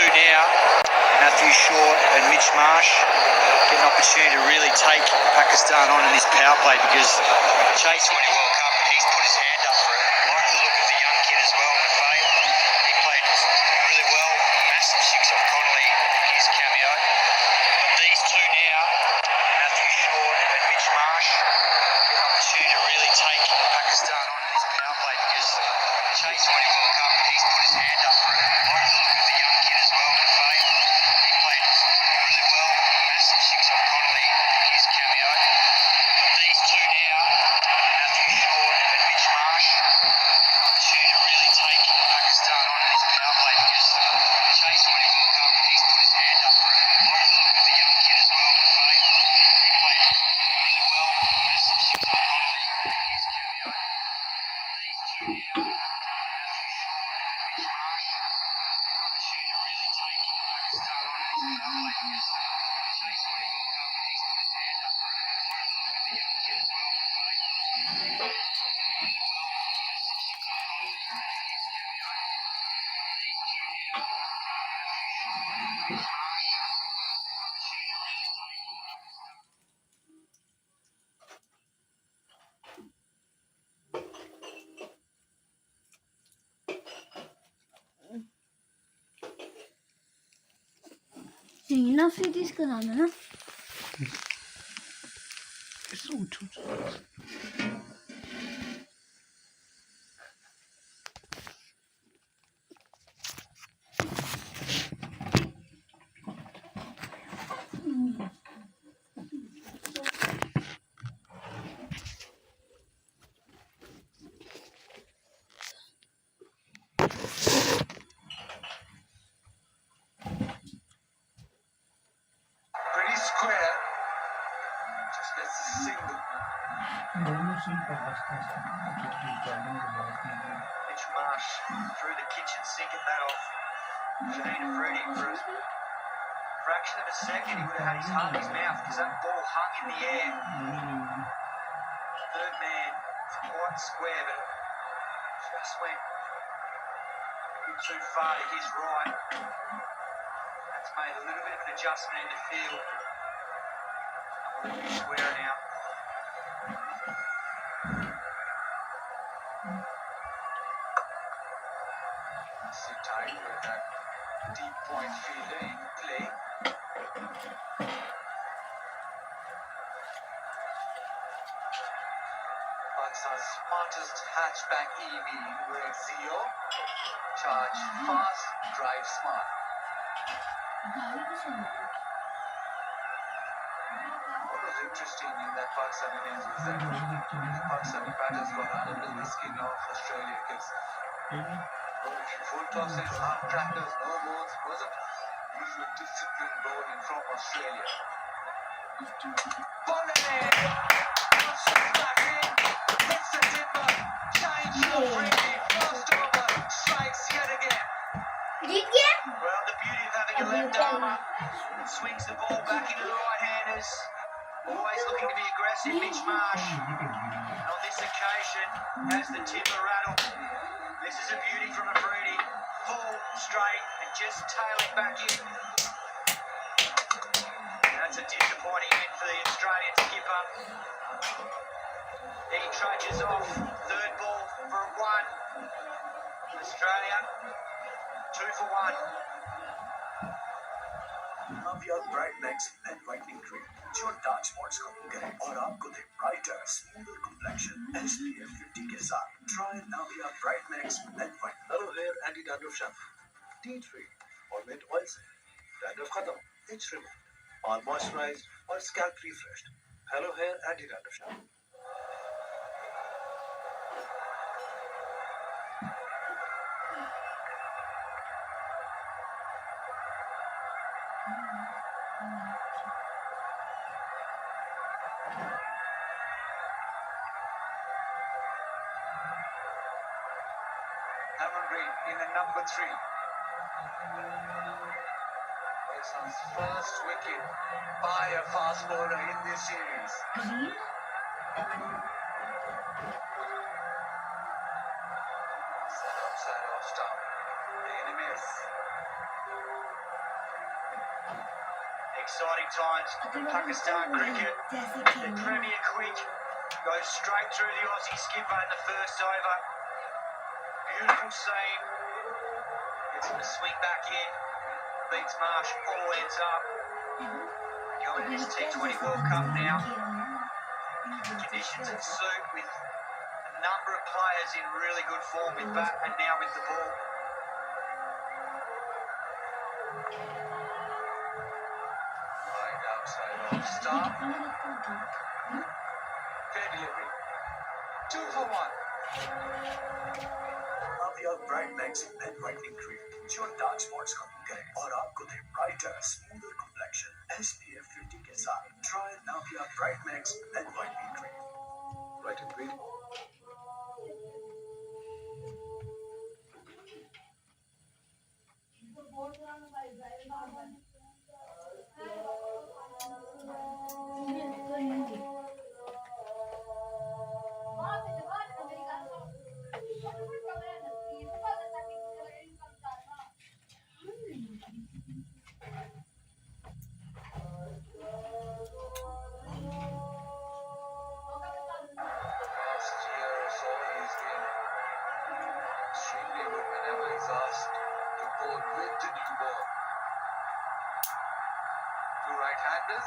two now, Matthew Short and Mitch Marsh, get an opportunity to really take Pakistan on in this power play because Chase won the World Cup and he's put his hand up for it. I like the look of the young kid as well, Maffei. He played really well. Massive six off Connolly in his cameo. But these two now, Matthew Short and Mitch Marsh, get an opportunity to really take Pakistan on in this power play because Chase won the World Cup and he's put his hand up for it. I like the look of the young kid as well, Maffei. He played really well. Massive six off Connolly in his cameo. But these two now, Matthew Short and Mitch Marsh, get an opportunity to really take Pakistan on in this power play because Chase won the World Cup and he's put his hand up for it. I like the look of the young kid as well, Maffei. He played really well. Massive six off Connolly in his cameo. These two now, Matthew Short and Mitch Marsh, get an opportunity to really take Pakistan on in this power play because Chase won the World Cup and he's put his hand up for it. I like the look of the young kid as well, Maffei. He played really well. Massive six off Connolly in his cameo. These two now, Matthew Short and Mitch Marsh, get an opportunity to really take Pakistan. Yine Freddy's kanalına. Pretty square. Just gets a single. Mitch Marsh through the kitchen sink at that off. Shane Fruity for a fraction of a second he would have had his heart in his mouth because that ball hung in the air. Third man, it's quite square, but it just went a bit too far to his right. That's made a little bit of an adjustment in the field. A little bit square now. Sit tight with that deep point fielder in play. Pakistan's smartest hatchback EV with Zio. Charge fast, drive smart. What was interesting in that Pakistan innings was that Pakistani batters got under the skin of Australia because full tosses, hard crackers, no balls, wasn't usual disciplined bowling from Australia. Boltay Hath back in, hits the timber, change the free, first over, strikes yet again. Well, the beauty of having a left armour that swings the ball back into the right-handers. Always looking to be aggressive, Mitch Marsh. And on this occasion, has the timber rattle. This is a beauty from a Fruity. Full, straight, and just tailing back in. That's a disappointing end for the Australian skipper. He trudges off. Third ball for a one. Australia, 2 for 1. अब यार bright max matte whitening cream जो dark spots कम करे और आपको दे brighter smoother complexion SPF 50 के साथ ट्राई नाउ यार bright max matte white hello hair anti dandruff shampoo tea tree और मिंट ऑयल से डैंड्रफ खत्म इट्स रिमूव्ड और मॉइस्चराइज्ड और scalp refreshed hello hair anti dandruff shampoo In the number 3. Pakistan's first wicket by a fast bowler in this series. Set off stump. Taking a miss. exciting times for Pakistan cricket. The Premier quick goes straight through the Aussie skipper in the first over. Beautiful seam. Gets him to swing back in. Beats Marsh, all ends up. Going to this T20 World Cup now. Conditions that suit with a number of players in really good form with bat and now with the ball. Right outside off stump. Fair delivery. 2 for 1. अब यह bright max net whitening cream जो dark spots को दूर करे और आपको दे brighter smoother complexion SPF 50 के साथ ट्राई नाउ यह bright max net whitening cream right ingredient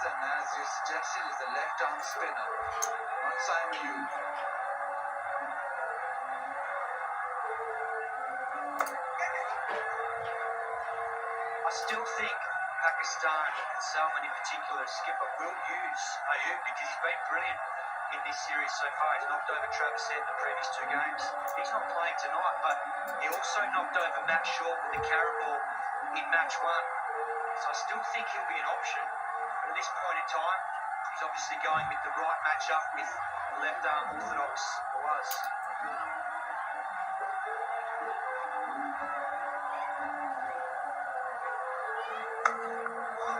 And as you suggested, is a left-arm spinner. Not Simon Yu. I still think Pakistan and Salman in particular, skipper, will use Ayub because he's been brilliant in this series so far. He's knocked over Travis Head in the previous 2 games. He's not playing tonight, but he also knocked over Matt Short with the carrot ball in match 1. So I still think he'll be an option. But at this point in time, he's obviously going with the right matchup with left-arm orthodox Boaz.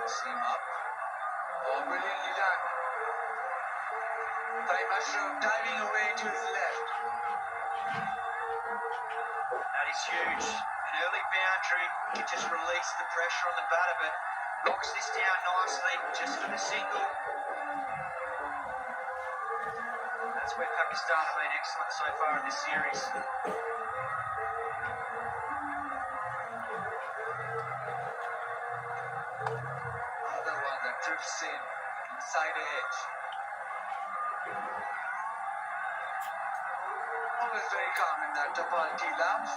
Seam up. Oh, brilliantly done. Thai Mushroom diving away to his left. That is huge. An early boundary. He just released the pressure on the batter, but knocks this down nicely just for the single. That's where Pakistan have been excellent so far in this series. Another one that drifts in, inside edge. Always very calm in that Tapal Tea Lounge.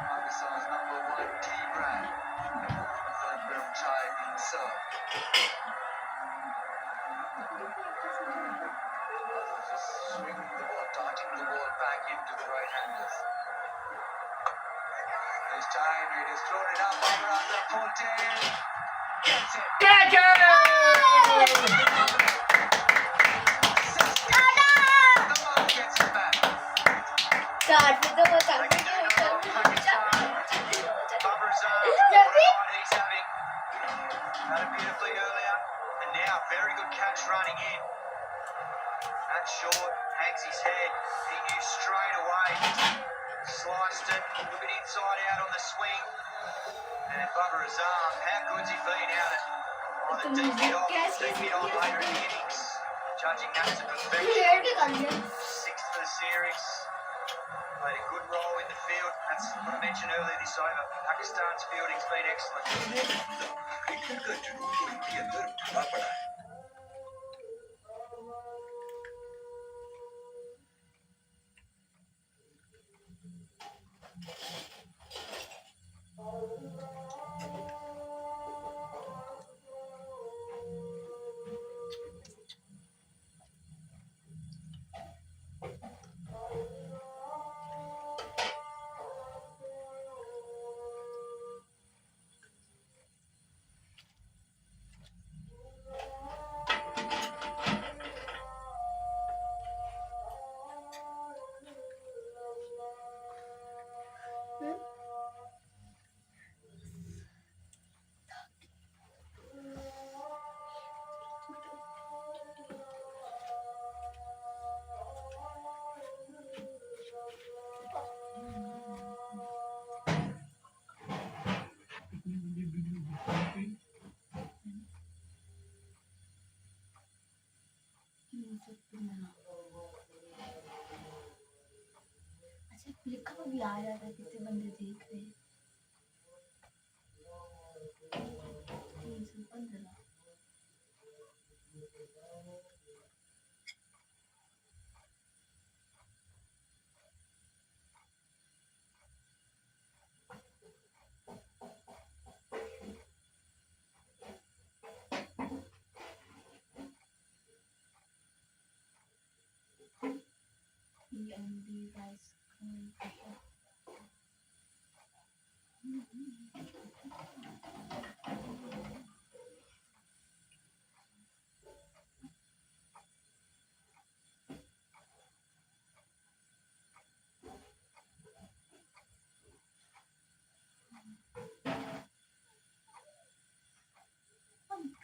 Pakistan's #1 tea brand. Chai being served. Just swinging the ball, darting the ball back into the right-handers. This time it is thrown it up around the Boltay. Gets it. Get it! The ball gets it back. Had it beautifully earlier, and now very good catch running in. That short hangs his head. He knew straight away. Sliced it, a little bit inside out on the swing. And Bubba Azam, how good's he been out at either deep mid on later in the innings? Judging that to perfection. 6th for the series. Played a good role in the field. That's what I mentioned earlier this over. Pakistan's fielding's been excellent. Cricket का जुनून तो इनके अंदर भरा पड़ा है देख रहे हैं 315 PNB rice coming pressure.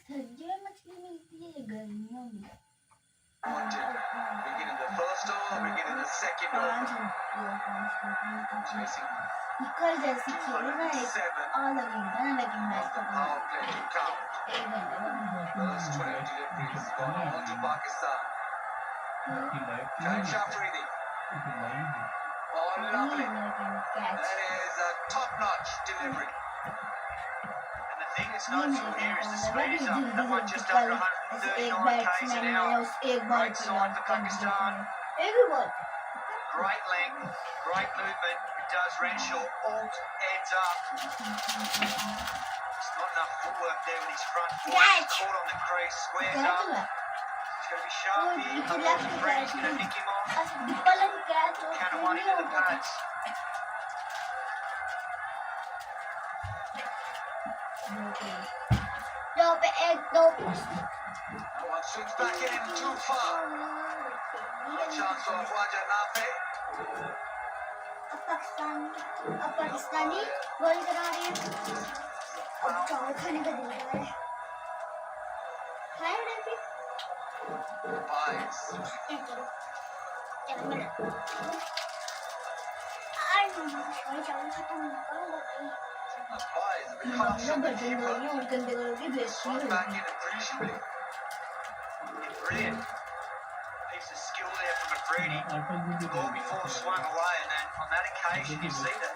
सर्दियों में मछली मिलती है गर्मियों में Begin in the first over, begin in the second over. Chasing कल जैसी खेल रहा है 207 और लगेगा ना लेकिन match of the power play to count. First 12 deliveries gone on to Pakistan. Shahid Afridi. Oh, lovely. That is a top-notch delivery. And the thing that's noticeable here is the speed is up. That one just under 139 k's an hour. Great sign for Pakistan. Great length, great movement. It does Renshaw. Alt ends up. It's not enough footwork there with his front foot. He's caught on the crease, squares up. He's going to be sharp here. Otherwise, Freddie's going to nick him off. Count one into the pads. That one swings back in too far. No chance for Waja Nafe. Pakistani ball करा रही है अब चावल खाने का दिन है खाए रेडी Pies. चावल खत्म Pies. A bit harsh on the keeper. Swung back in appreciably. Brilliant. Piece of skill there from Afridi. The ball before swung away, and then on that occasion, you see the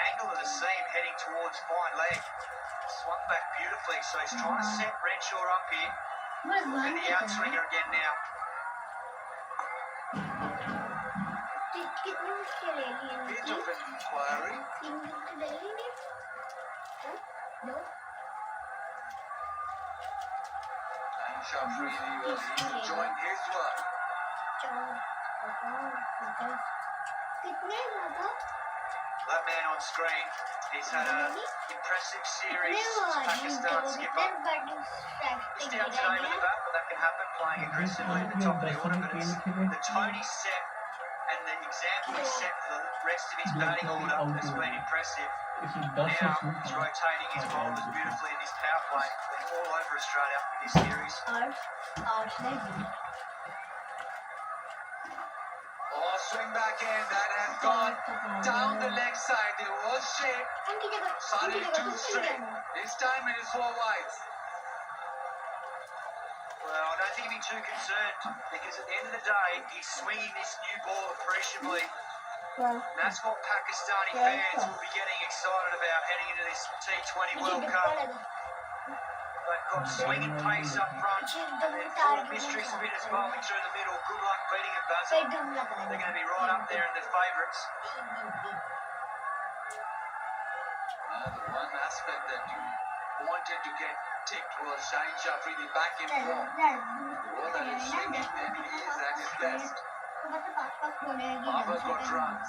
angle of the seam heading towards fine leg. Swung back beautifully, so he's trying to set Renshaw up here. And the outswinger again now. कितनी मुश्किल है ये Bit of an inquiry. And Shafrini will join his work. कितने ज्यादा That man on screen, he's had an impressive series as Pakistan skipper. He's down today with the bat, but that can happen playing aggressively at the top of the order. But it's the tone he's set and the example he's set for the rest of his batting order has been impressive. Now he's rotating his bowlers beautifully in his power play. They're all over Australia in this series. Oh, swing back in. That has gone down the leg side. There was shape. Solid 2 straight. This time it is 4 wides. Well, I don't think he'd be too concerned because at the end of the day, he's swinging this new ball appreciably. And that's what Pakistani fans will be getting excited about heading into this T20 World Cup. They've got swinging pace up front, and then full of mystery spinners bowling through the middle. Good luck beating them, Basil. They're going to be right up there in the favourites. The one aspect that you wanted to get ticked was Shahid Afridi back in form. The one that is swinging and he is at his best. Babar's got runs.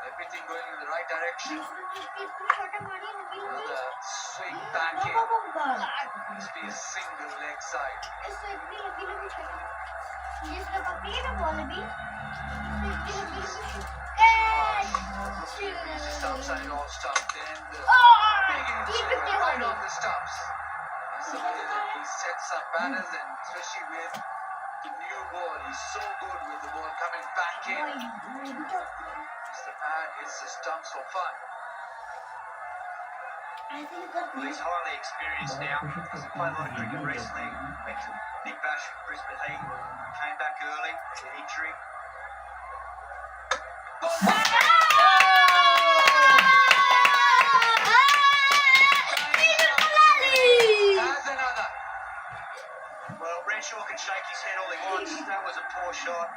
Everything going in the right direction. Another swing back in. Must be a single leg side. It's just outside all stump. Then the big inside right on the stumps. That's the way that he sets up batters, and especially with the new ball, he's so good with the ball coming back in. Mr. Pad hits the stumps for fun. Well, he's highly experienced now. Hasn't played a lot of cricket recently. Went to Big Bash with Brisbane Heat. Came back early with an injury. Renshaw can shake his head all he wants. That was a poor shot.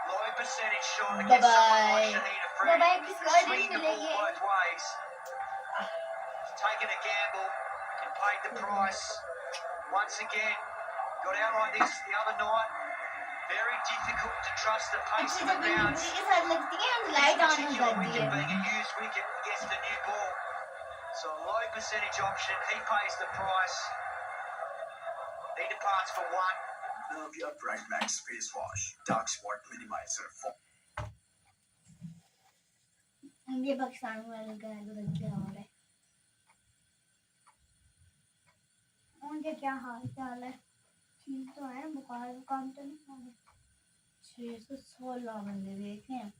Low percentage shot against someone like Shahid Afridi. Bye-bye, किसी और दिन Swinging the ball मिलेंगे। both ways. He's taken a gamble and paid the price. Once again, got out like this the other night. Very difficult to trust the pace अच्छी of the जब bounce. बिजली के साथ लगती है This light on हो particular जाती wicket है। being a used wicket against a new ball. So a low percentage option. He pays the price. He departs for one. Love your Bright Max face wash. Dark spot minimizer for ये पाकिस्तान वाले का है तो देखते हो रहे। उनके क्या हाल चाल है? ठीक तो है, बुखार काम तो नहीं हो रहा। 616 बंदे देखे हैं।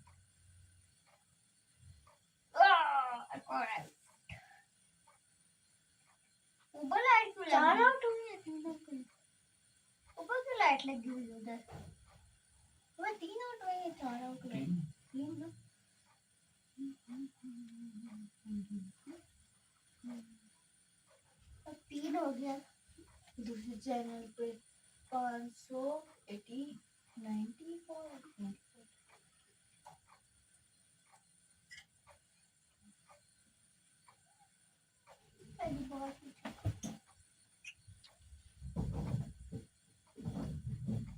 ऊपर लाइट क्यों लगी? चार आउट हुई है, 3 आउट हुई। ऊपर क्यों लाइट लगी हुई है उधर? वो 3 आउट हुई है, 4 आउट हुई है। 3 ना? अब 3 हो गया। दूसरे चैनल पे 580 94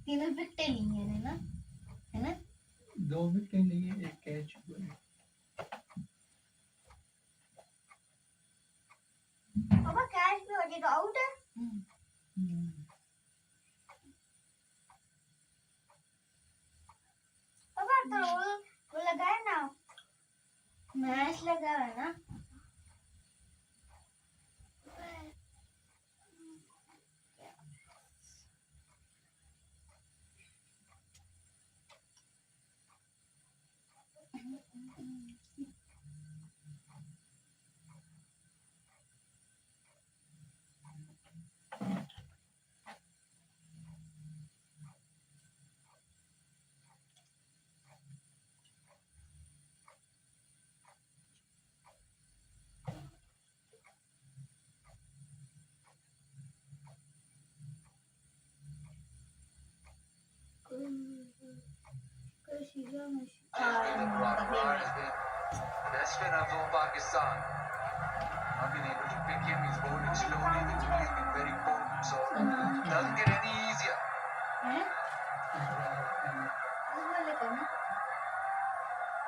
तीनों विकेट लिए है ना? 2 विकेट लिए, 1 कैच हुआ है। पापा कैच भी हो जाएगा, आउट है? पापा तो वो लगा है ना, मैच लगा है ना? best spinner for Pakistan. Not been able to pick him. He's bowling slowly. The ball has been very potent, so doesn't get any easier.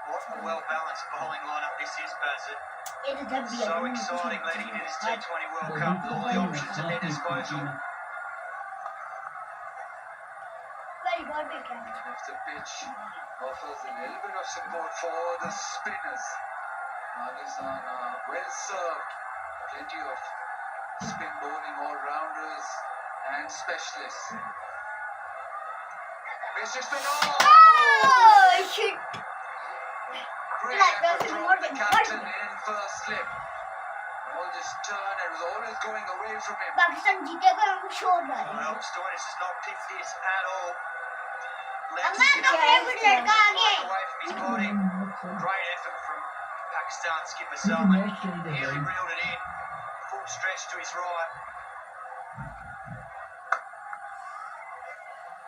What a well-balanced bowling lineup this is, Bassett. So exciting leading into this T20 World Cup. All the options at their disposal. If the pitch offers a little bit of support for the spinners, Pakistan are well served. Plenty of spin bowling all-rounders and specialists. Mr. Spin. Oh shit! Great effort from the captain in first slip. All this turn, it was always going away from him. Pakistan जीतेगा, हम छोड़ रहे हैं। Well, Stoinis has not picked this at all. अम्मा का favourite लड़का आ गया। Away from his body. Great effort from Pakistan skipper Salman. Nearly reeled it in. Full stretch to his right.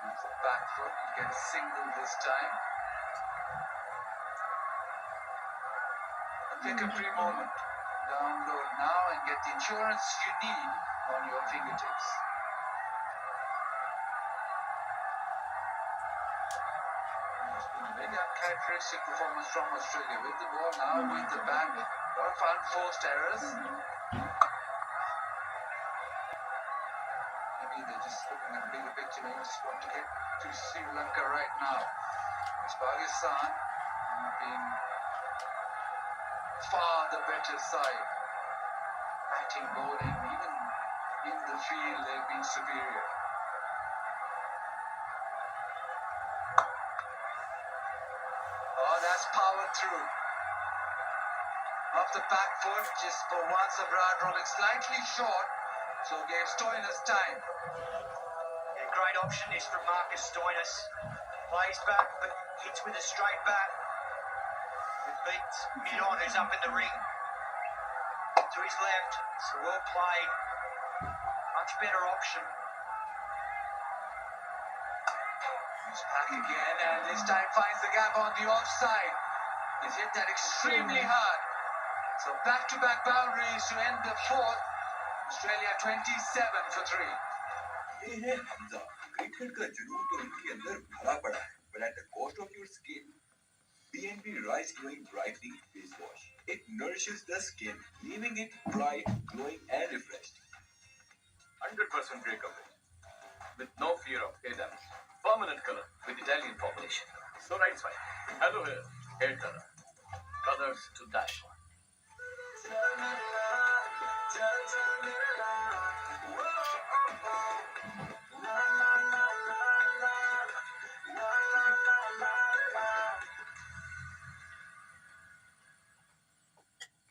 That's the back foot. You get a single this time. Take a free moment. Download now and get the insurance you need on your fingertips. It's been a very uncharacteristic performance from Australia. With the ball now, with the bat. A lot of unforced errors. Maybe they're just looking at the bigger picture. They just want to get to Sri Lanka right now. It's Pakistan being far the better side. Batting, bowling, even in the field, they've been superior. Oh, that's powered through. Off the back foot, just for once, a broad rolling slightly short, so gave Stoinis time. Yeah, great option is from Marcus Stoinis. Plays back, but hits with a straight bat. Beats mid-on, who's up in the ring. To his left, so well played. Much better option. He's back again, and this time finds the gap on the offside. He's hit that extremely hard. So back-to-back boundaries to end the fourth. Australia 27 for 3. ये है Hamza. Cricket का जुनून तो इनके अंदर भरा पड़ा है, but at the cost of your skin. BNB Rice Glowing Brightening Face Wash. It nourishes the skin, leaving it bright, glowing, and refreshed. 100% grey coverage. With no fear of hair damage. Permanent color with Italian formulation. So right side. Hello hair. Hair color. Colors to die for.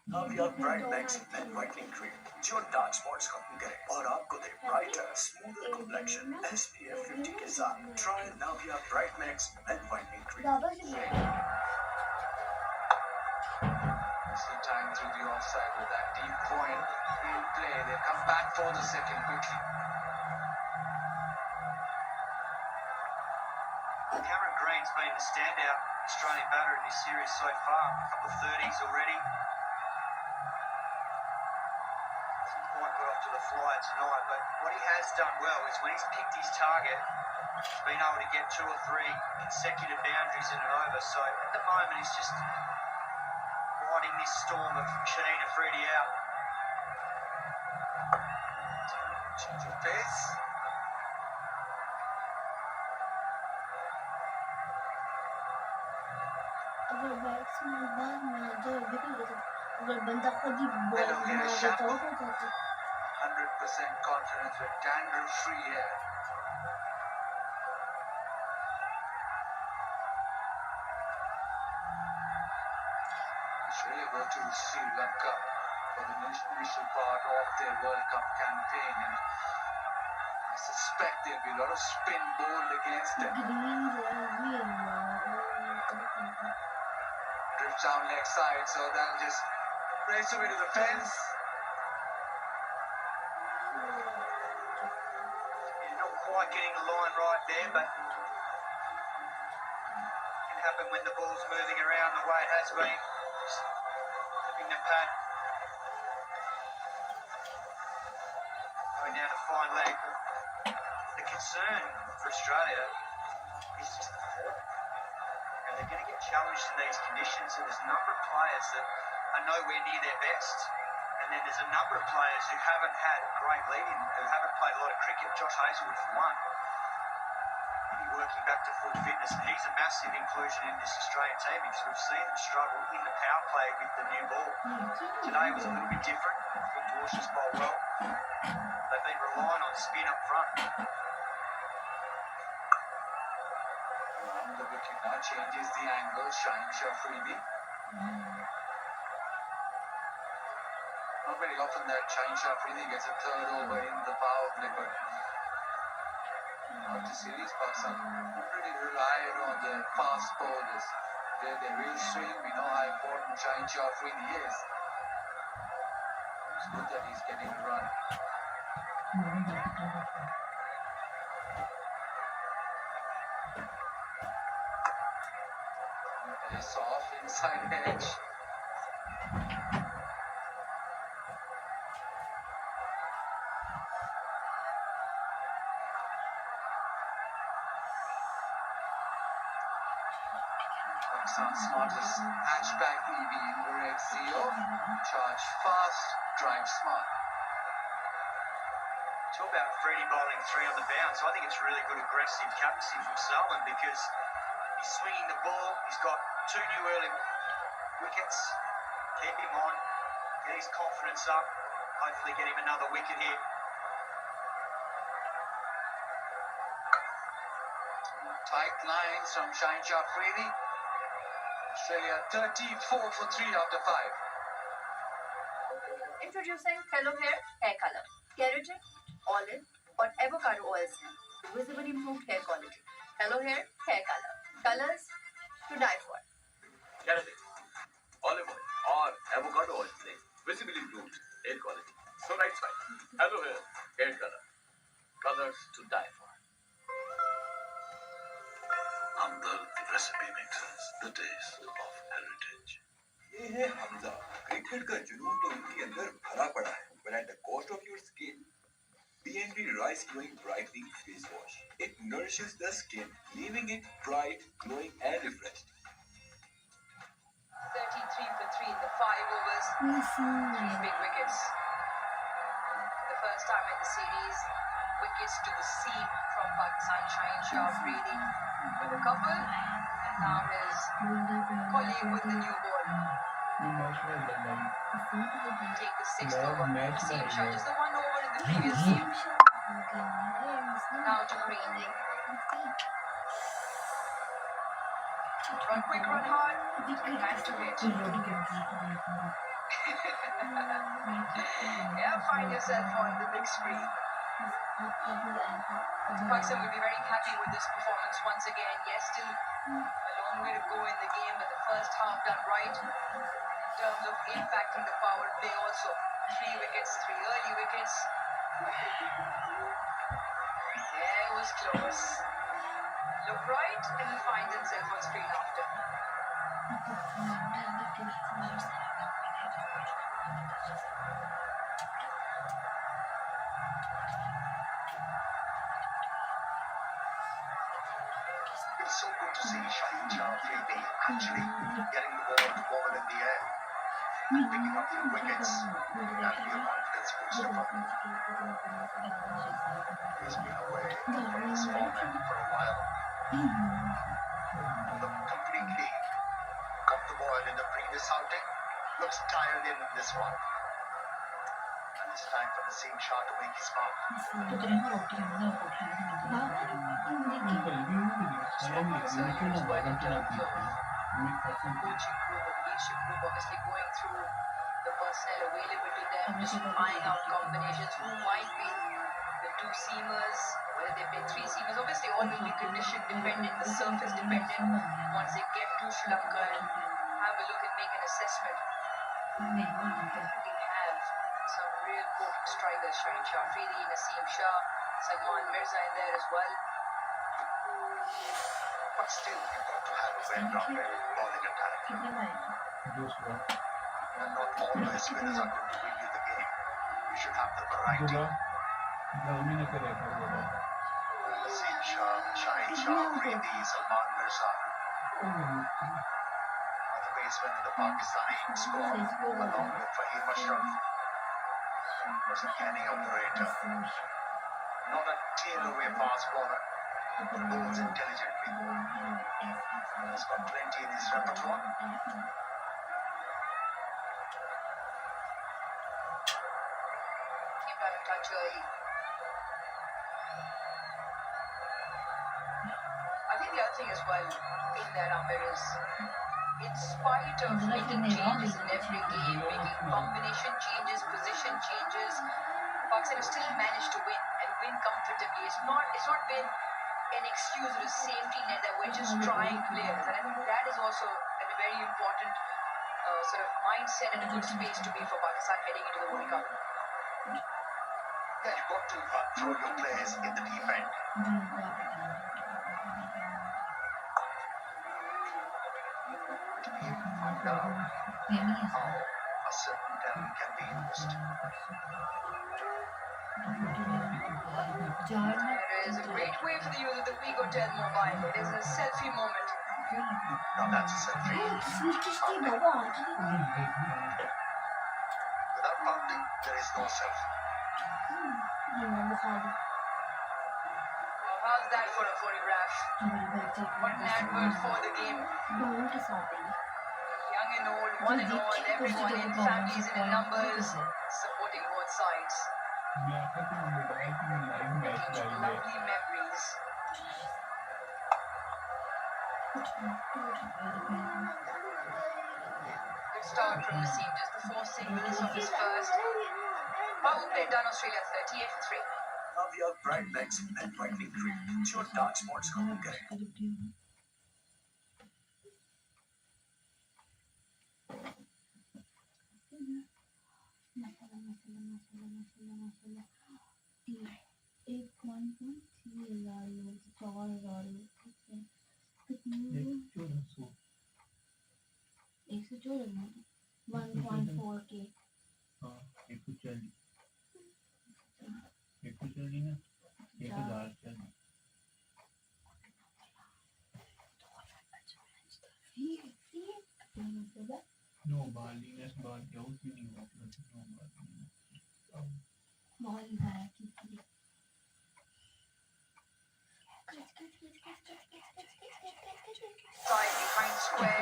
Now we have Bright Max Men Whitening Cream, जो dark spots खत्म करे और आपको दे brighter, smoother complexion SPF 50 के साथ. Try now we have Bright Max Men Whitening Cream. See time through the offside with that deep point. In play. They come back for the second quickly. Cameron Green's been the standout Australian batter in this series so far. A couple of 30s already. Hasn't quite got off to the flyer tonight, but what he has done well is when he's picked his target, he's been able to get 2 or 3 consecutive boundaries in and over. So at the moment, he's just riding this storm of Shane Afridi out. Change of pace. अगर batsman बाद में जो wicket अगर बंदा खुद ही ball Hello, here is मार Shambo. देता हो जाता 100% confidence with tangle free here. Australia go to Sri Lanka for the initial part of their World Cup campaign, and I suspect there'll be a lot of spin bowled against them. Green जो है ये Drifts down leg side, so that'll just race away to the fence. He's not quite getting the line right there, but it can happen when the ball's moving around the way it has been. Just flipping the pad. Going down a fine leg. The concern for Australia is just the form. And they're going to get challenged in these conditions, and there's a number of players that are nowhere near their best. And then there's a number of players who haven't had a great lead-in, who haven't played a lot of cricket. Josh Hazlewood, for one, maybe working back to full fitness, and he's a massive inclusion in this Australian team because we've seen them struggle in the power play with the new ball. Today was a little bit different. I thought Dawson's bowled well. They've been relying on spin up front. The wicket now changes the angle. Shaheen Shafreedi. Not very often that Shaheen Shafreedi gets a third over in the power play, but not the series Pakistan really relied on the fast bowlers. They will swing. We know how important Shaheen Shafreedi is. It's good that he's getting a run. Very soft inside edge. Pakistan's smartest hatchback EV over XZO. Charge fast, drive smart. Talk about Freddie bowling 3 on the bounce. I think it's really good aggressive captaincy from Salman because he's swinging the ball. He's got 2 new early wickets. Keep him on. Get his confidence up. Hopefully get him another wicket here. Tight lines from Shaheen Shafreedi. Australia 34 for 3 after 5. Introducing Hello Hair Hair Color. Keratin, olive or avocado oils हैं. Visibly improved hair quality. Hello Hair Hair Color. Colors to die for. Keratin, olive oil or avocado oil से visibly improved hair quality. So right side. Hello hair color. Colors to die for. recipe mixes the taste of heritage. ये है Hamza. Cricket का जुनून तो इनके अंदर भरा पड़ा है, but at the cost of your skin. BNB Rice Glowing Brightly Face Wash. It nourishes the skin, leaving it bright, glowing, and refreshed. 33 for 3 in the 5 overs, 3 big wickets. The first time in the series, wickets to the seam from Pakistan. Shaheen Shah Afridi with a couple, and now his colleague with the new ball. Take the 6th over. Naseem Shah, just the 1 over in the previous game. Now to Green. Run quick, run hard, and to hit. Yeah, find yourself on the big screen. Pakistan will be very happy with this performance once again. Yes, still a long way to go in the game, but the first half done right. In terms of impacting the power play also. 3 wickets, 3 early wickets. Yeah, it was close. Look right and he'll find himself on screen after. It's so good to see Shaheen Shah Afridi actually getting the ball in the air and picking up few wickets. That'll be a confidence booster for him. He's been away from his format for a while. Looked completely off the ball in the previous outing. Looks tired in this one. And it's time for Naseem Shah to make his mark. Coaching group or leadership group obviously going through the personnel available to them, just trying out combinations, who might be the 2 seamers, whether they play 3 seamers. Obviously all will be condition dependent, the surface dependent. Once they get to Sri Lanka and have a look and make an assessment. We have some real potent strikers, Shaheen Shah Afridi, Naseem Shah, Salman Mirza in there as well. But still, you've got to have a well-rounded bowling attack. And not always winners are going to win you the game. You should have the variety. Naseem Shah, Shaheen Shah Afridi, Salman Mirza are the basemen in the Pakistani squad, along with Fahim Ashraf. Was a canny operator. Not a tail-away fast bowler. Bowls intelligently. He's got plenty in his repertoire. Came down a touch early. I think the other thing as well in that Amir is, in spite of making changes in every game, making combination changes, position changes, Pakistan has still managed to win and win comfortably. It's not been an excuse or a safety net that we're just trying players, and I think that is also a very important sort of mindset and a good space to be for Pakistan heading into the World Cup. Yeah, you've got to throw your players in the deep end. Find out how a certain talent can be used. There is a great way for the use of the Week Hotel mobile. It is a selfie moment. Now that's a selfie. Without pounding, there is no selfie. Well, how's that for a photograph? What an advert for the game. Young and old, one and all, everyone in families and in numbers, supporting both sides. Making lovely memories. Good start from Naseem, just the 4 singles of his first. Power play done, Australia 38 for 3. Now we have bright legs and brightening cream. जो dark spots को दूर करे. नहीं ना 1000 चल no बालीनेस बात क्या उसमें नहीं हुआ नो बॉल है की Side behind square.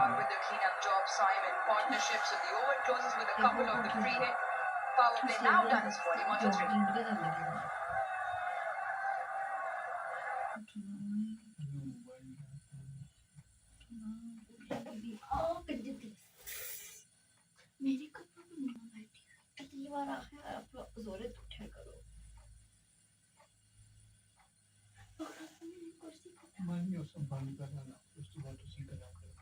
On with the cleanup job, Simon. Partnership. So the over closes with a couple of the free hit. Power play now done is 41 for 3. मेरे कपड़ों में मम्मा बैठी अगली बार आखिर आप लोग जोरे तो उठा करो मैं ये सब बंद करना ना उसके बाद उसी का नाम करो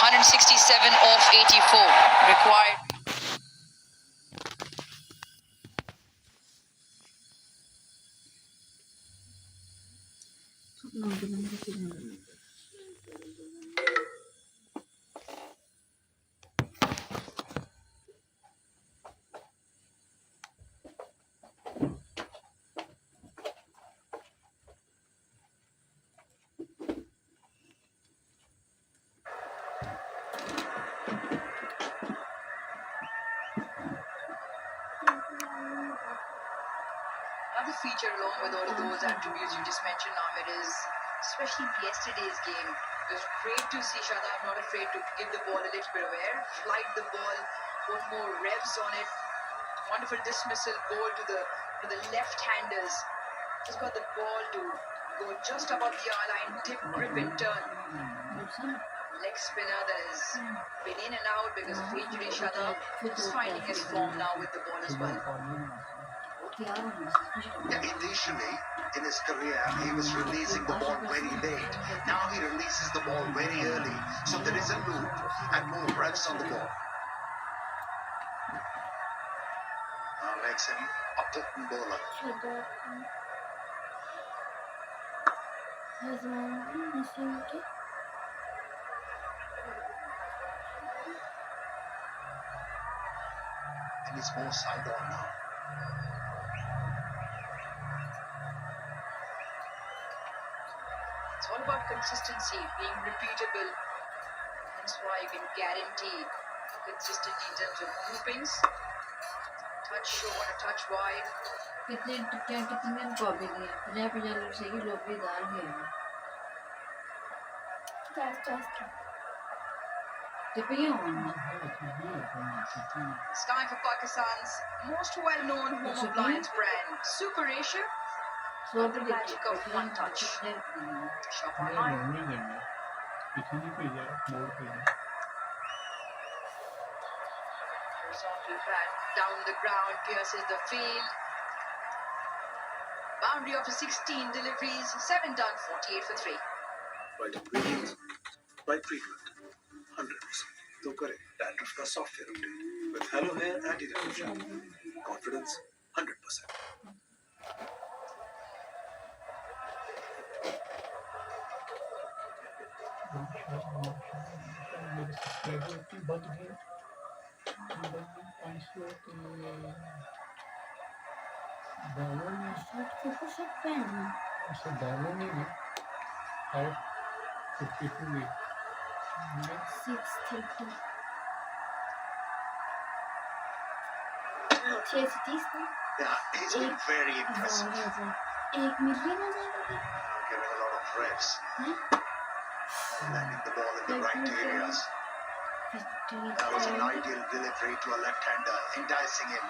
167 off 84 required. Another feature along with all of those attributes you just mentioned, Ahmed, is especially yesterday's game. It was great to see Shadab not afraid to give the ball a little bit of air, flight the ball, put more revs on it. Wonderful dismissal goal to the left-handers. Just got the ball to go just above the R-line, dip, grip and turn. Leg spinner that has been in and out because of injury. Shadab just finding his form now with the ball as well. Initially, in his career, he was releasing the ball very late. Now he releases the ball very early. So there is a loop and more revs on the ball. Now makes him a potent bowler. And he's more side on now. It's all about consistency, being repeatable. That's why you can guarantee consistency in terms of groupings. Touch short, a touch wide. कितने copy दिए 50 लोग से ही लोग भी दाल है It's time for Pakistan's most well-known home appliance brand, Super Asia. The magic of one touch. Shop online. Horizontal bat down the ground, pierces the field. Boundary after 16 deliveries, 7 done, 48 for 3. Right ingredients, right treatment, 100%. तो करें dandruff का software update with Hello Hair Anti-Dandruff Shampoo. Confidence 100%. मेरे subscriber की बंद है 500 के डालों में सब डालों में भी 552 Yeah, he's been very impressive. 1 million हो जाएगा Giving a lot of revs. Landing the ball in the right areas. That was an ideal delivery to a left-hander, enticing him,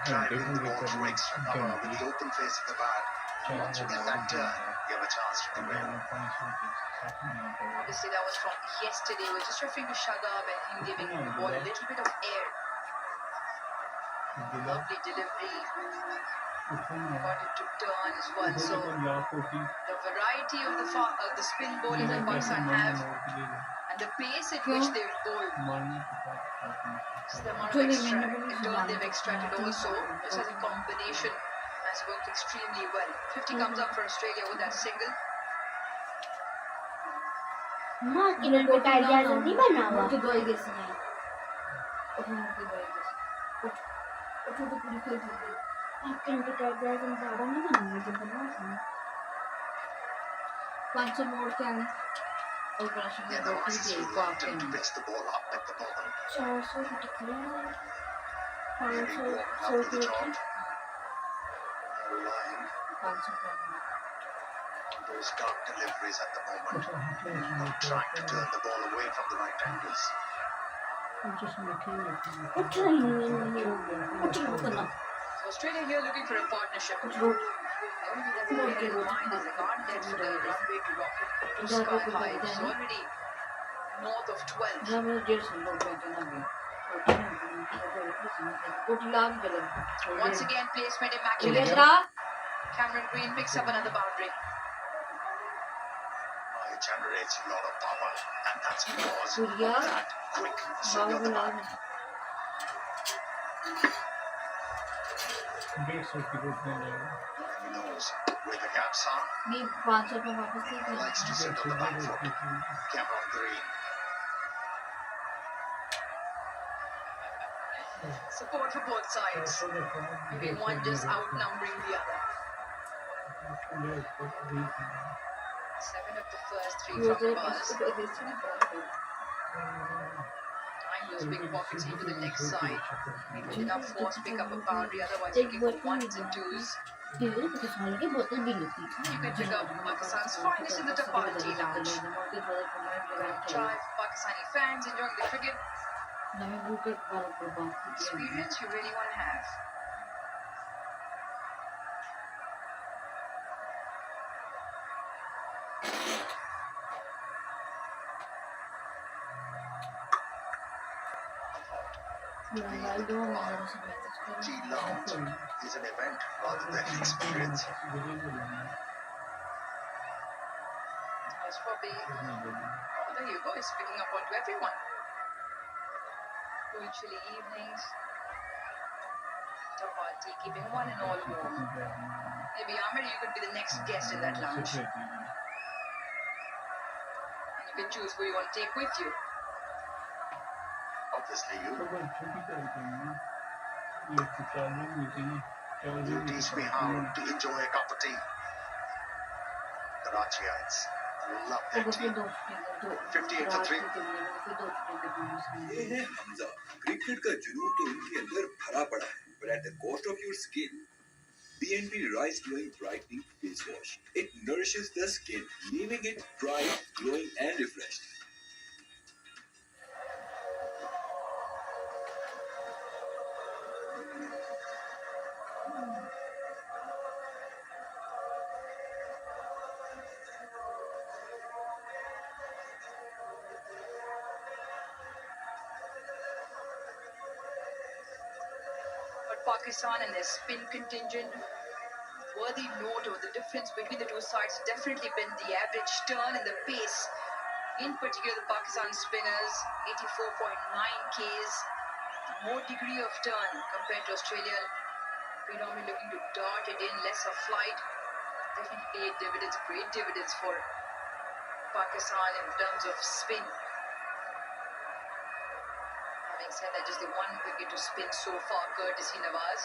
driving the ball through extra cover with the open face of the bat. Once you get that turn, you have a chance to do well. Obviously, that was from yesterday. We're just referring to Shadab and him giving the ball a little bit of air. Lovely delivery. Got it to turn as well. So the variety of the spin bowlers that Pakistan have and the pace at which they bowl. So the amount of extra turn they've extracted also, just as a combination, has worked extremely well. 50 comes up for Australia with that single. हाँ cricket idea जल्दी बनावा मुझे दो guess नहीं उठ मुझे दो guess उठ उठ तो पूरी खेल चुकी आप क्रिकेट आइडिया जल्दी ज़्यादा नहीं बनाना मुझे बनवा है 500 मोड़ के आए और प्रश्न Yeah, the Aussies will want him to pitch the ball up at the moment. 400 टिकला Heavy 500 warming up to the top. Relying 500 on those dark deliveries at the moment. Not trying to turn the ball away from the right-handers. उठ रही नहीं उठ करना So Australia here looking for a partnership. The only thing that's bearing in mind is they can't let the runway to rocket to sky high. It's already north of 12. जब मैं 150 लोग बैठे ना भी उठ लाग जलन Once again, placement immaculate. लेट्रा Cameron Green picks up another boundary. It generates a lot of power, and that's because Surya. of that quick swing of the bat. He knows where the gaps are. नहीं 500 पे वापस He likes to sit on the back foot. Cameron Green. Support for both sides. Maybe one just outnumbering the other. 7 of the first 3 from Buzz. Time those big pockets into the next side. Maybe enough force pick up a boundary, otherwise you give them ones and twos. Delhi के साल के बोतल भी लेती You can pick up Pakistan's finest in the Tapalti Lounge. Chive Pakistani fans enjoying the cricket नਵੇਂ wicket पर बात की experience you really want to have. Mobile दो मेरे से मैसेज करो Tea Lounge is an event rather than an experience. It's probably, oh, there you go, it's picking up onto everyone. Cool chilly evenings. Tapalti keeping one and all warm. Maybe Amir, you could be the next guest in that lounge. And you can choose who you want to take with you. Obviously, you teach me how to enjoy a cup of tea. Karachiites love their वो tea. फिर दो दो 58 for 3. ये है Hamza. Cricket का जुनून तो इनके अंदर भरा पड़ा है, but at the cost of your skin. BNB Rice Glowing Brightening Face Wash. It nourishes the skin, leaving it bright, glowing, and refreshed. Pakistan and their spin contingent. Worthy note of the difference between the two sides definitely been the average turn and the pace. In particular, the Pakistan spinners, 84.9 Ks, more degree of turn compared to Australia. Predominantly looking to dart it in, lesser flight. Definitely paid dividends, great dividends for Pakistan in terms of spin. Having said that, just the one wicket to spin so far, courtesy Nawaz.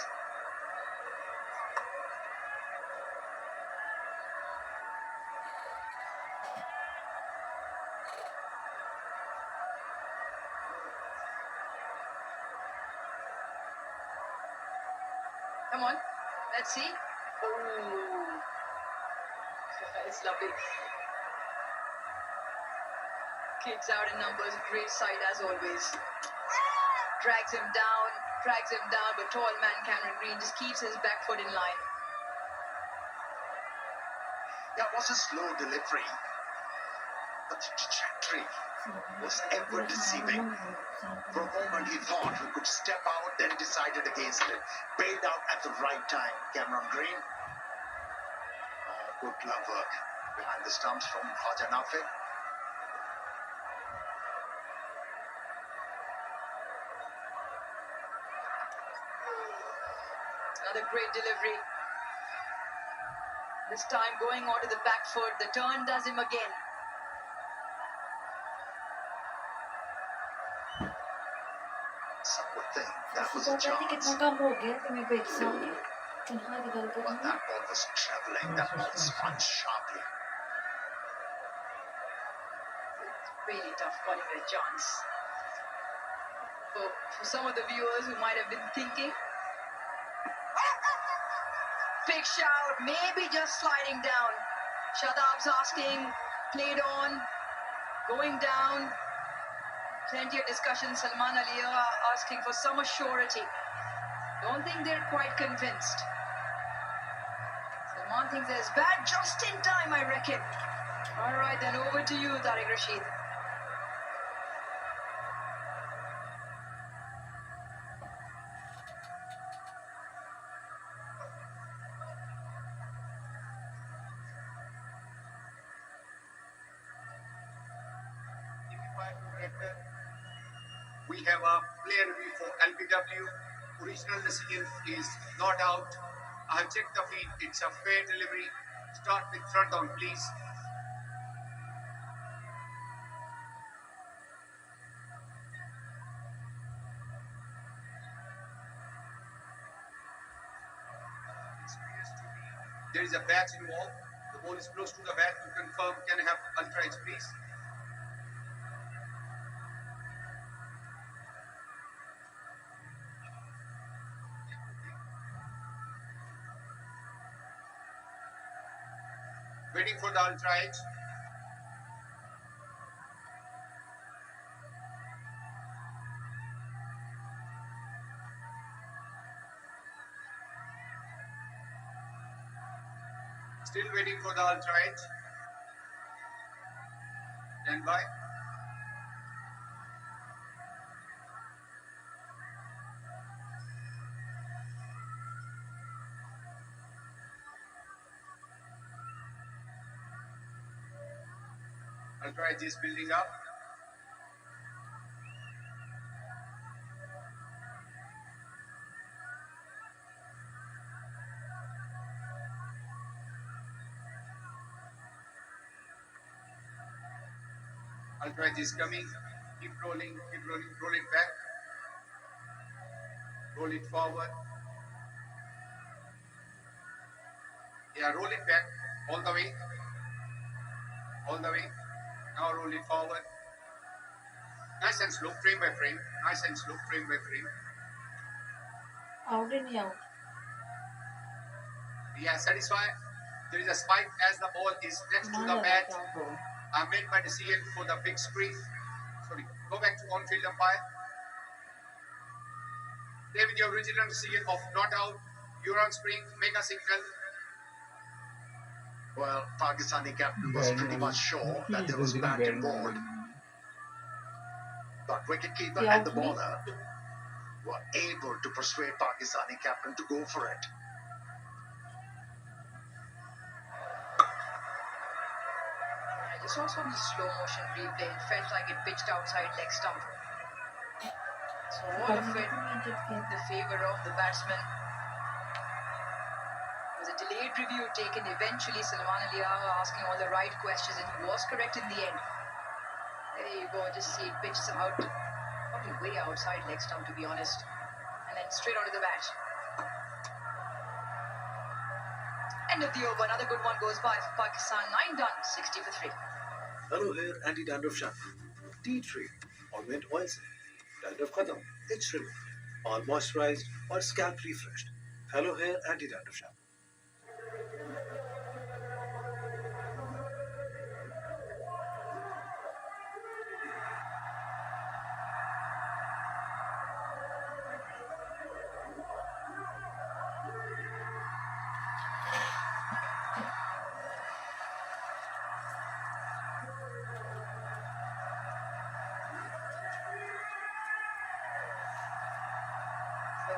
Come on, let's see. Oh, it's lovely. Kicks out in numbers, great sight as always. Drags him down, but tall man Cameron Green just keeps his back foot in line. That was a slow delivery, but the trajectory was ever deceiving. For a moment he thought he could step out, then decided against it. Bailed out at the right time. Cameron Green. Good glove work behind the stumps from Khaja Nafi. Another great delivery. This time going onto the back foot. The turn does him again. Some would think that was पता a नहीं chance. कितना काम हो गया कि मेरे को एक साल तनख्वाह निकाल कर But that ball was travelling. That ball spun sharply. Really tough calling it a chance. For some of the viewers who might have been thinking, big shout, maybe just sliding down. Shadab's asking, played on, going down. Plenty of discussion. Salman Ali asking for some surety. Don't think they're quite convinced. Salman thinks there's bad just in time, I reckon. All right, then over to you, Tariq Rashid. We have a player review for LBW. Original decision is not out. I have checked the feed. It's a fair delivery. Start with front on, please. There is a bat involved. The ball is close to the bat. To confirm, can I have ultra edge, please? Waiting for the ultra edge. Still waiting for the ultra edge. Stand by. Ultra edge is building up. Ultra edge is coming. Keep rolling, roll it back. Roll it forward. Yeah, roll it back. All the way. All the way. Now roll it forward. Nice and slow, frame by frame. Nice and slow, frame by frame. Out ही नहीं out Yeah, satisfied. There is a spike as the ball is next to the bat. I made my decision for the big screen. Sorry, go back to on-field umpire. Stay with your original decision of not out. You're on screen. Make a signal. Well, Pakistani captain was pretty much sure that there was bat involved. But wicketkeeper and the bowler were able to persuade Pakistani captain to go for it. I just saw some slow motion replay. It felt like it pitched outside leg stump. So all of it in the favour of the batsman. It was a delayed review taken eventually. Salman Ali asking all the right questions, and he was correct in the end. There you go, just see it pitched out, probably way outside leg stump to be honest, and then straight onto the bat. End of the over, another good one goes by for Pakistan. 9 done, 60 for 3. Hello here, anti-dandruff shampoo. Tea tree or mint oil से dandruff खत्म, itch removed, all moisturized or scalp refreshed. Hello hair anti-dandruff shampoo.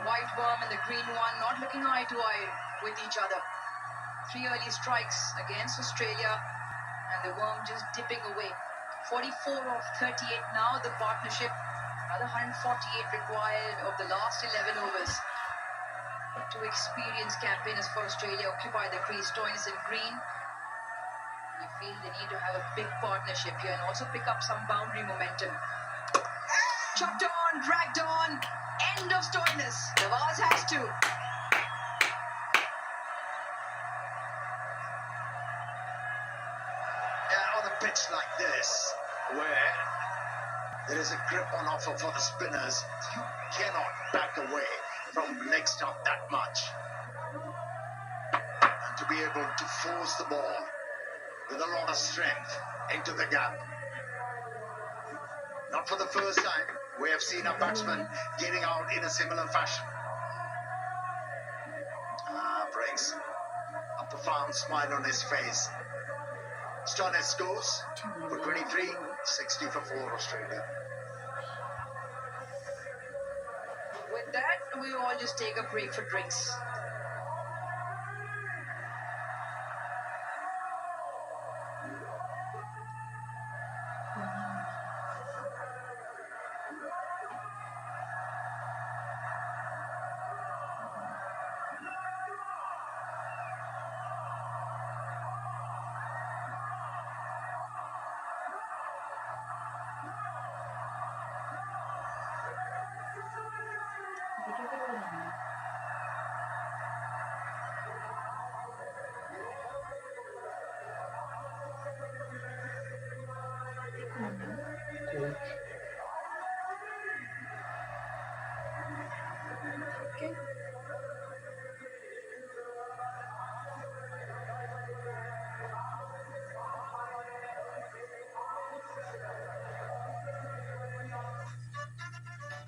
white worm and the green one not looking eye to eye with each other. 3 early strikes against Australia and the worm just dipping away. 44 of 38 now, the partnership. Another 148 required of the last 11 overs. 2 experienced campaigners for Australia occupy the crease. Stoinis in green. You feel they need to have a big partnership here and also pick up some boundary momentum. Chopped on, dragged on. End of Stoinis. Nawaz has to. On a pitch like this, where there is a grip on offer for the spinners, you cannot back away from leg stump that much. And to be able to force the ball with a lot of strength into the gap. Not for the first time, we have seen a batsman getting out in a similar fashion. Breaks a profound smile on his face. Stoinis scores for 23, 60 for 4 Australia. With that, we all just take a break for drinks.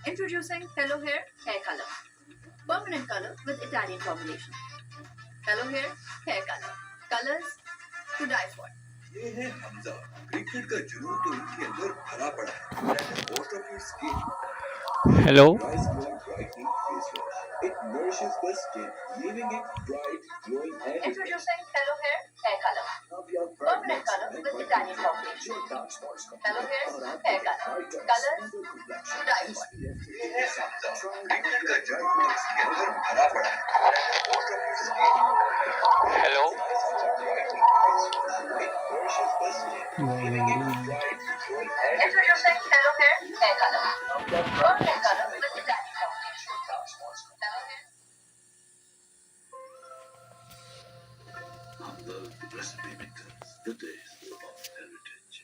Introducing Hello Hair Hair Color. Permanent color with Italian formulation. Hello Hair Hair Color. Colors to die for. ये है Hamza. Cricket का जुनून तो इनके अंदर भरा पड़ा है। Most of your skin. Hello. Rice glowing brightening face wash. It nourishes the skin, leaving it bright, glowing, and Introducing Hello Hair Hair Color. Permanent color with Italian formulation. Hello Hair Hair Color. Colors to die for. ये है Hamza. Cricket का जुनून तो इसके अंदर भरा पड़ा है। Most of your skin. Hello. It nourishes the skin, leaving it bright, glowing, and Introducing Hello Hair Hair Color. Permanent color with Italian formulation. Hello Hair. Humble recipe makers, the taste of heritage.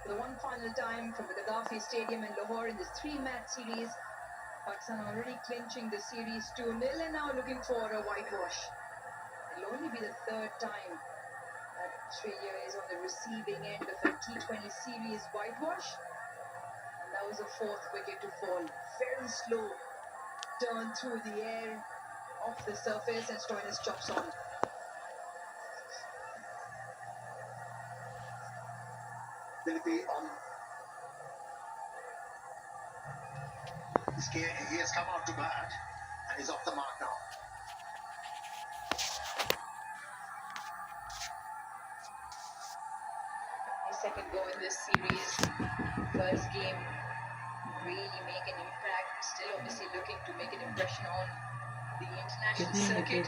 For the one final time from the Gaddafi Stadium in Lahore in this 3-match series, Pakistan already clinching the series 2-0 and now looking for a whitewash. It'll only be the 3rd time that Australia is on the receiving end of a T20 series whitewash. And that was the 4th wicket to fall. Very slow turn through the air, off the surface, and Stoinis chops on. Will it be on? He has come out to bat and he's off the mark now. His second go in this series. First game really make an impact. Still obviously looking to make an impression on the international circuit.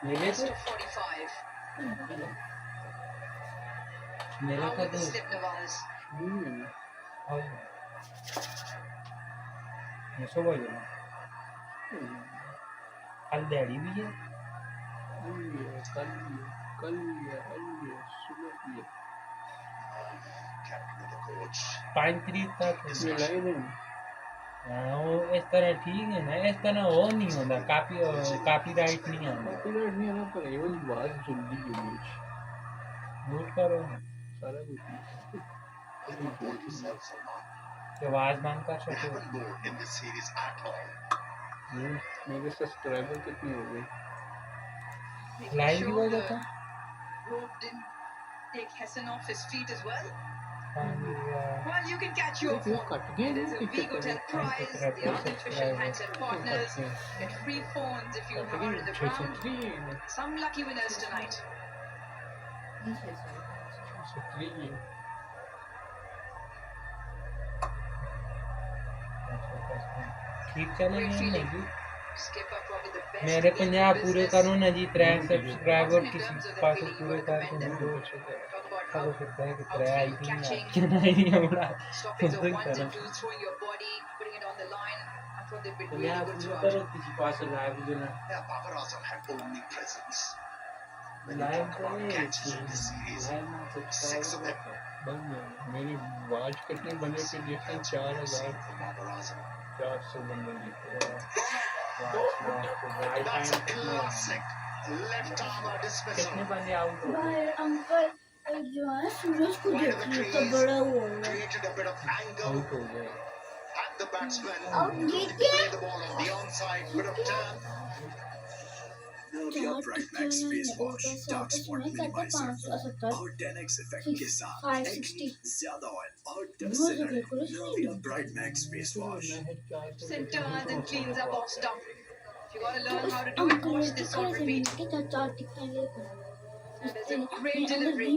Best of 45. मेरा Now का with the slip Nawaz. ऐसा बोलो ना कल daddy भी है कल कल सुबह किया Captain of the coach. 5 तारीख तक ये लाइन है हाँ वो इस तरह ठीक है ना इस तरह वो नहीं होता कॉपीराइट नहीं आता कॉपीराइट नहीं आना पर एवं बात जल्दी के बीच म्यूट करो सारा कुछ Whether the ball deserves or not, कि आवाज बंद कर they सको haven't bowled in this series at all. मेरे सब्सक्राइबर कितने हो गए Making लाइव भी हो sure जाता the rope didn't take Hassan off his feet as well. Well, you can catch your क्यों form. कट गए There's a पीछे Vigo Tel prize, the artificial handset partners, get free phones if you are in the ground. Some lucky winners tonight. ठीक चले Great गए feeling. ना जी Skipper probably the best मेरे in 50 the पूरे business. करो ना जी 3 subscriber In किसी terms of their pass feeling, you पूरे gotta कर commend them. दो Talk about चलो how फिर बैग how तेरा three आई भी catching, नहीं होगा stoppings of खुद ही ones करो and twos, throwing your body, putting it on the line. I thought they've been 50 really good पूरे throughout. करो किसी पास लाइव जो ना Yeah, Babar Azam had omnipresence. When you live talk about करे catches in this series, live ना 6 of subscriber them बन गए मेरी वाच कितने बने के देखते 4000 for Babar Azam. 400 बंदे देखते That's a classic left-armer dismissal. कितने बंदे आउट हो गए भाई अंकल जो है सूरज को Wide of the देखिए तो crease, बड़ा हुआ है created a bit of angle, out हो गए and the batsman Out looking Jeet to गया play the ball on the onside, bit of turn. Navia Brightmax face wash dark spot minimizer और 10x effect के साथ 560 ज्यादा oil और 10 से लड़े Navia Brightmax face wash And turns and cleans up off stump. If you gotta learn how to do it, watch this on repeat. There's a great delivery.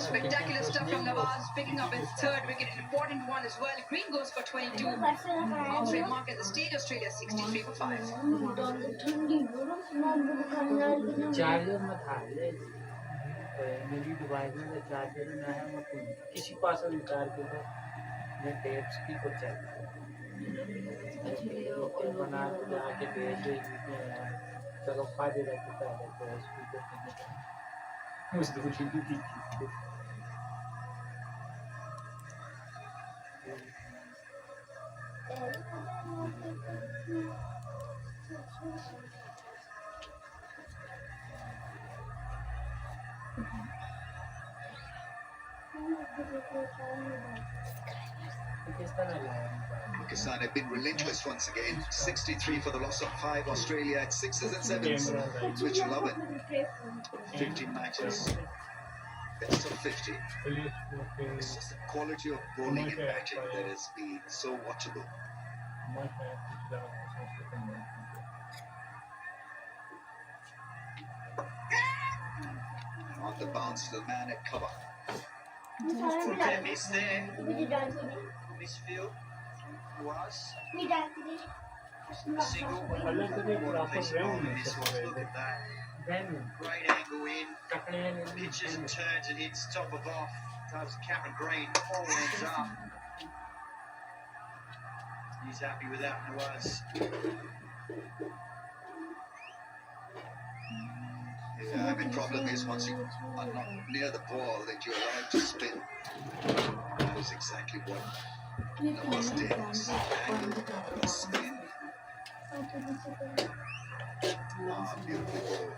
Spectacular stuff from Nawaz, picking up his third wicket, an important one as well. Green goes for 22. Halfway mark at the stage, Australia 63 for 5. Charger मत हार ले मेरी device में तो charger ना है मत किसी पास भी चार्ज कर मैं टेप्स की को चेक बना के जाके भेज दे चलो फायदे रहते हैं तो स्पीकर उस दूसरी की Pakistan have been relentless once again. 63 for the loss of 5. Australia at 6s and 7s. Which you love it. 15 matches. Best of 50. It's just the quality of bowling and batting that has been so watchable. On the bounce to the man at cover. Miss there. Miss field was single. What a piece of bowling this was. Look at that. Great angle in. Pitches and turns and hits top of off. Does Cameron Green. All ends up. He's happy with that, Nawaz. Yeah, the problem is once you are not near the ball that you're allowed to spin. That was exactly what Nawaz did. Angle, spin. Beautiful ball.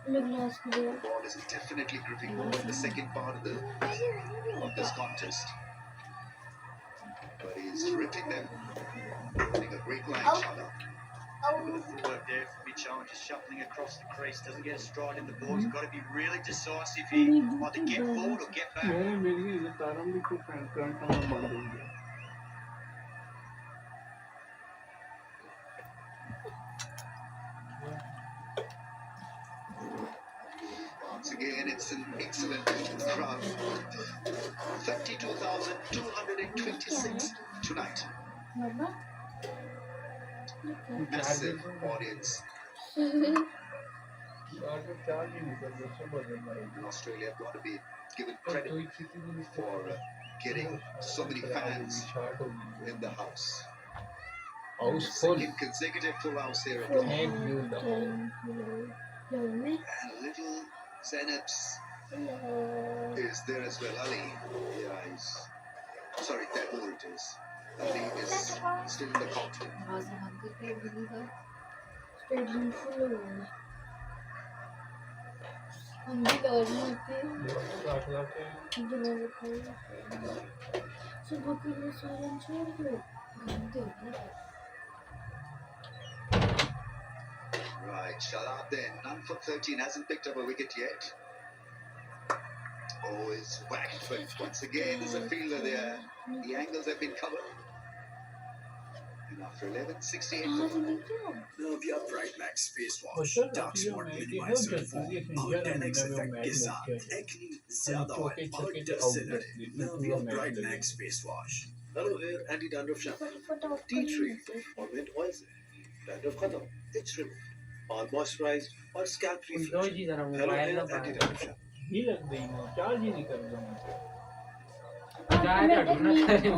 The ball is definitely gripping more in the second part of this contest. But he's ripping them. Putting a great line shot up. Look at the footwork there from Mitch Owen, just shuffling across the crease. Doesn't get a stride in the ball. He's got to be really decisive here. Either get forward or get back. मेरे मेरी तारम भी को front में बंद हो गया Once again, it's an excellent crowd. 32,226 tonight. Massive audience. Australia have got to be given credit for getting so many fans in the house. House full. Second consecutive full house here at And you know. And a little Zainab's Hello. is there as well. Ali, yeah, he's sorry, Taimur it is. Ali is still in the cockpit. आवाज़ें बंद करके believer Stadium full हो गया। हम भी कर रहे थे दिनों को सुबह के लिए सालन छोड़ दो घूमते हो ना Right, Shalab then, none for 13, hasn't picked up a wicket yet. Oh, it's whacked, but once again, there's a fielder there. The angles have been covered. And after 11, 68 for one. Navia Bright Max Face Wash Dark Spot Minimizer Foam और 10x effect के साथ acne ज़्यादा और 10 से लड़े Navia Bright Max Face Wash Hello hair anti-dandruff shampoo. Tea tree or mint oil से dandruff खत्म. It's removed. All moisturized or scalp refreshed. Hello hair anti-dandruff shampoo. ही लग गई ना चार्ज ही नहीं कर रहा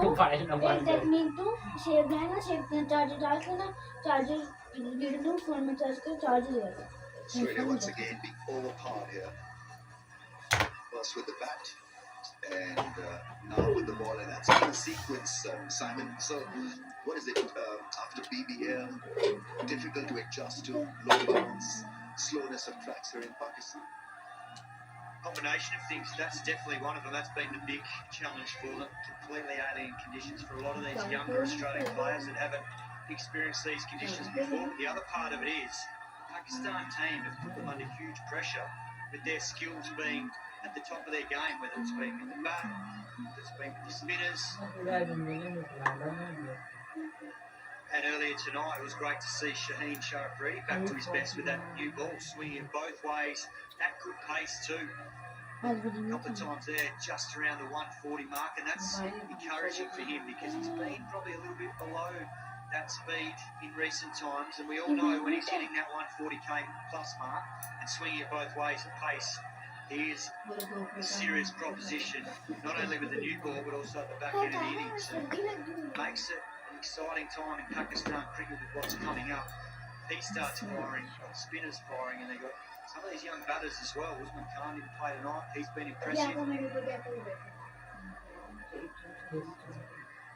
मोबाइल नंबर टेक्निक तो शेप है ना शेप में चार्जर डाल के ना चार्जर लीड दो फोन में चार्ज कर चार्ज हो जाएगा Australia once again being overpowered here. First with the bat and now with the ball, and that's been the sequence, Simon. So, what is it after BBL? Difficult to adjust to low bounce, slowness of tracks here in Pakistan. Combination of things, that's definitely one of them. That's been the big challenge for them. Completely alien conditions for a lot of these younger Australian players that haven't experienced these conditions before. The other part of it is Pakistan team have put them under huge pressure with their skills being at the top of their game, whether it's been with the bat, whether it's been with the spinners. And earlier tonight, it was great to see Shaheen Sharafri back to his best with that new ball, swinging both ways at good pace too. A couple of times there, just around the 140 mark, and that's encouraging for him because he's been probably a little bit below that speed in recent times, and we all know when he's hitting that 140k plus mark and swinging it both ways at pace, he is a serious proposition, not only with the new ball but also at the back end of the innings. And makes it an exciting time in Pakistan cricket with what's coming up. He starts firing, got spinners firing, and they've got some of these young batters as well. Usman Khan didn't play tonight. He's been impressive.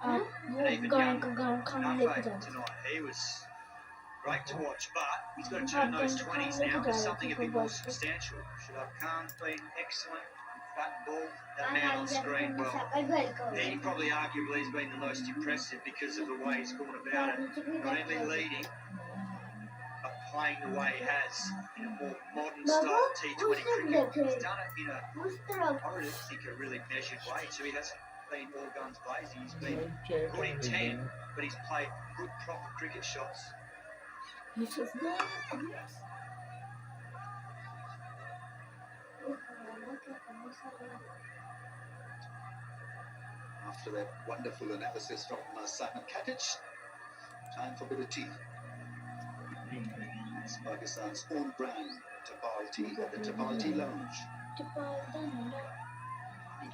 And even young Nafe tonight, he was great to watch, but he's got to turn those 20s now to something a bit more substantial. Shadab Khan's been excellent. That ball, that man on screen, well, he probably arguably has been the most impressive because of the way he's gone about it. Not only leading, but playing the way he has in a more modern style T20 cricket. He's done it in a, I really think, a really measured way. So he hasn't been all guns blazing. He's been good intent, but he's played good, proper cricket shots. After that wonderful analysis from Simon Katic, time for a bit of tea. It's Pakistan's own brand, Tapal Tea at the Tapal Tea Lounge. You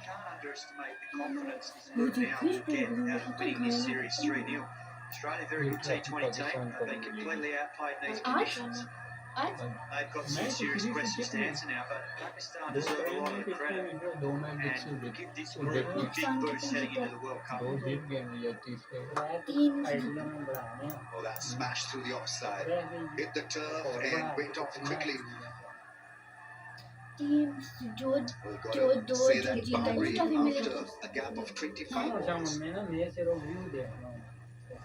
can't underestimate the confidence this group now will get out of winning this series 3-0. Australia, very good T20 team. They've been completely outplayed in these conditions. They've got some serious questions to answer now, but Pakistan deserve a lot of the credit and give this group a big boost heading into the World Cup. Oh, that smash through the offside. Hit the turf and went off quickly. Teams जो Say that boundary after a gap of 25 balls.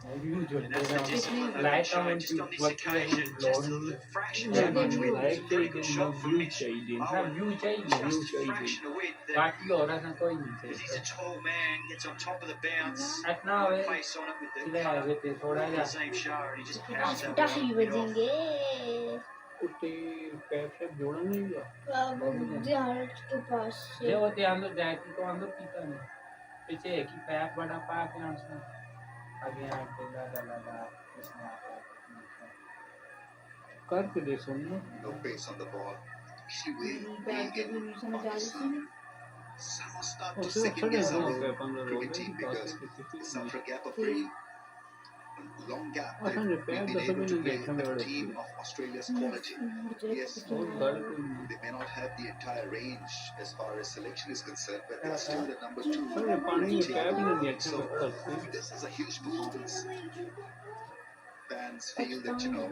And that's the discipline they've been showing just on this occasion, just a fraction too much width. It's a pretty good shot from Mitch. Just a fraction of width. Because he's a tall man, gets on top of the bounce, face on it with the Azim Shah, and he just powers that ball off. No pace on the ball. Some will start to second guess our own cricket team because they suffer a gap of rain. long gap, असल they've पैर been दसों able में to play देखने में a बड़ा team of Australia's quality. Yes, बहुत बड़ा कोई नहीं they may not have the entire range as far as selection is concerned, but they are still the number 2 अरे पानी में पैर भी नहीं team. देखने So में बड़ा this is a huge performance. Fans feel that, you know,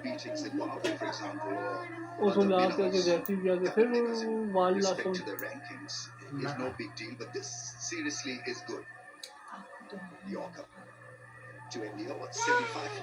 beating Zimbabwe, for example, or उसको other ला winners के जैसी जैसे फिर coming with वाल respect लासों to the rankings is no big deal, but this seriously is good. Yorker to India, what, 75